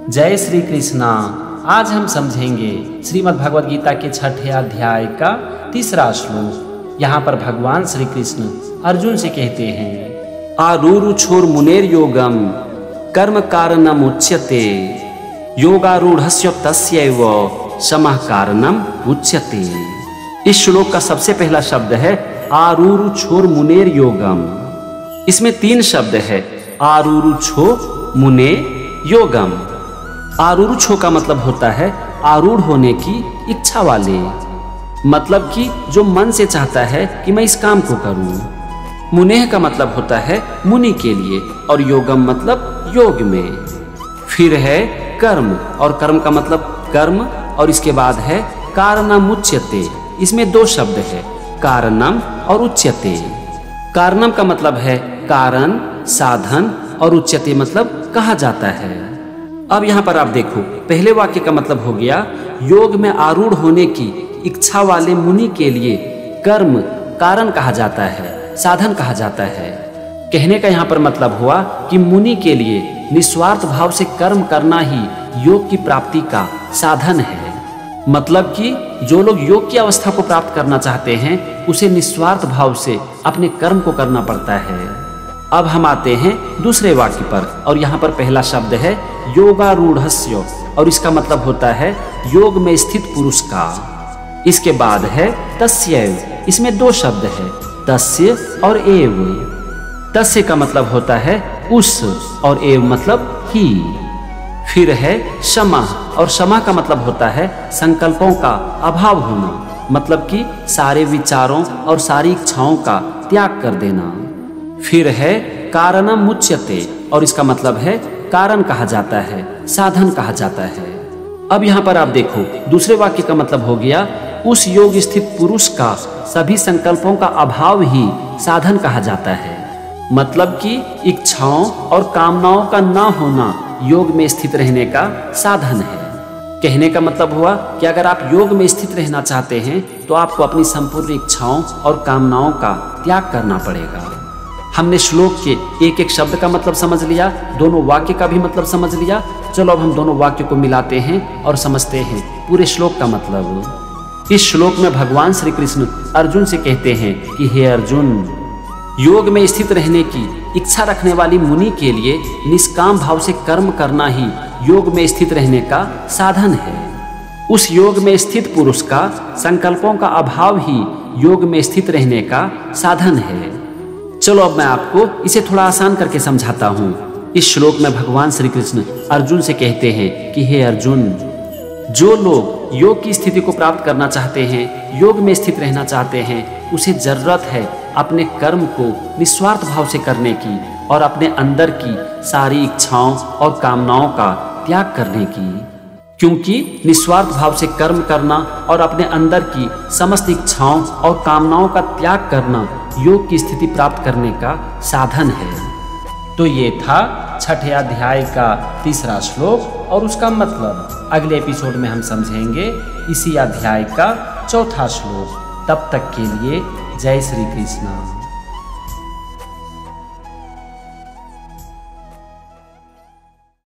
जय श्री कृष्णा। आज हम समझेंगे श्रीमद् भगवद गीता के 6ठे अध्याय का 3रा श्लोक। यहाँ पर भगवान श्री कृष्ण अर्जुन से कहते हैं, आरूरु छोर मुनेर योगम कर्म कारणम उच्यते योगारूढ़स्य तस्यैव समः कारणम उच्यते। इस श्लोक का सबसे पहला शब्द है आरूरु छोर मुनेर योगम। इसमें 3 शब्द है, आरूरु छो मुने योगम। आरूरु छो का मतलब होता है आरूढ़ होने की इच्छा वाले, मतलब कि जो मन से चाहता है कि मैं इस काम को करूं। मुनेह का मतलब होता है मुनि के लिए, और योगम मतलब योग में। फिर है कर्म, और कर्म का मतलब कर्म, और इसके बाद है कारणम उच्यते। इसमें 2 शब्द है, कारणम और उच्यते। कारणम का मतलब है कारण, साधन, और उच्यते मतलब कहा जाता है। अब यहाँ पर आप देखो, पहले वाक्य का मतलब हो गया योग में आरूढ़ होने की इच्छा वाले मुनि के लिए कर्म कारण कहा जाता है, साधन कहा जाता है। कहने का यहाँ पर मतलब हुआ कि मुनि के लिए निस्वार्थ भाव से कर्म करना ही योग की प्राप्ति का साधन है। मतलब कि जो लोग योग की अवस्था को प्राप्त करना चाहते हैं उसे निस्वार्थ भाव से अपने कर्म को करना पड़ता है। अब हम आते हैं दूसरे वाक्य पर, और यहाँ पर पहला शब्द है योगारूढ़स्य, और इसका मतलब होता है योग में स्थित पुरुष का। इसके बाद है तस्यैव। इसमें 2 शब्द है, तस्य और एव। तस्य का मतलब होता है उस, और एव मतलब ही। फिर है क्षमा, और क्षमा का मतलब होता है संकल्पों का अभाव होना, मतलब कि सारे विचारों और सारी इच्छाओं का त्याग कर देना। फिर है कारणम उच्यते, और इसका मतलब है कारण कहा जाता है, साधन कहा जाता है। अब यहाँ पर आप देखो, दूसरे वाक्य का मतलब हो गया उस योग स्थित पुरुष का सभी संकल्पों का अभाव ही साधन कहा जाता है। मतलब कि इच्छाओं और कामनाओं का ना होना योग में स्थित रहने का साधन है। कहने का मतलब हुआ कि अगर आप योग में स्थित रहना चाहते हैं तो आपको अपनी संपूर्ण इच्छाओं और कामनाओं का त्याग करना पड़ेगा। हमने श्लोक के एक शब्द का मतलब समझ लिया, दोनों वाक्य का भी मतलब समझ लिया। चलो अब हम दोनों वाक्य को मिलाते हैं और समझते हैं पूरे श्लोक का मतलब। इस श्लोक में भगवान श्री कृष्ण अर्जुन से कहते हैं कि हे अर्जुन, योग में स्थित रहने की इच्छा रखने वाली मुनि के लिए निष्काम भाव से कर्म करना ही योग में स्थित रहने का साधन है। उस योग में स्थित पुरुष का संकल्पों का अभाव ही योग में स्थित रहने का साधन है। चलो अब मैं आपको इसे थोड़ा आसान करके समझाता हूँ। इस श्लोक में भगवान श्री कृष्ण अर्जुन से कहते हैं कि हे अर्जुन, जो लोग योग की स्थिति को प्राप्त करना चाहते हैं, योग में स्थित रहना चाहते हैं, उसे जरूरत है अपने कर्म को निस्वार्थ भाव से करने की और अपने अंदर की सारी इच्छाओं और कामनाओं का त्याग करने की। क्योंकि निस्वार्थ भाव से कर्म करना और अपने अंदर की समस्त इच्छाओं और कामनाओं का त्याग करना योग की स्थिति प्राप्त करने का साधन है। तो ये था 6ठे अध्याय का 3रा श्लोक, और उसका मतलब अगले एपिसोड में हम समझेंगे इसी अध्याय का 4था श्लोक। तब तक के लिए जय श्री कृष्ण।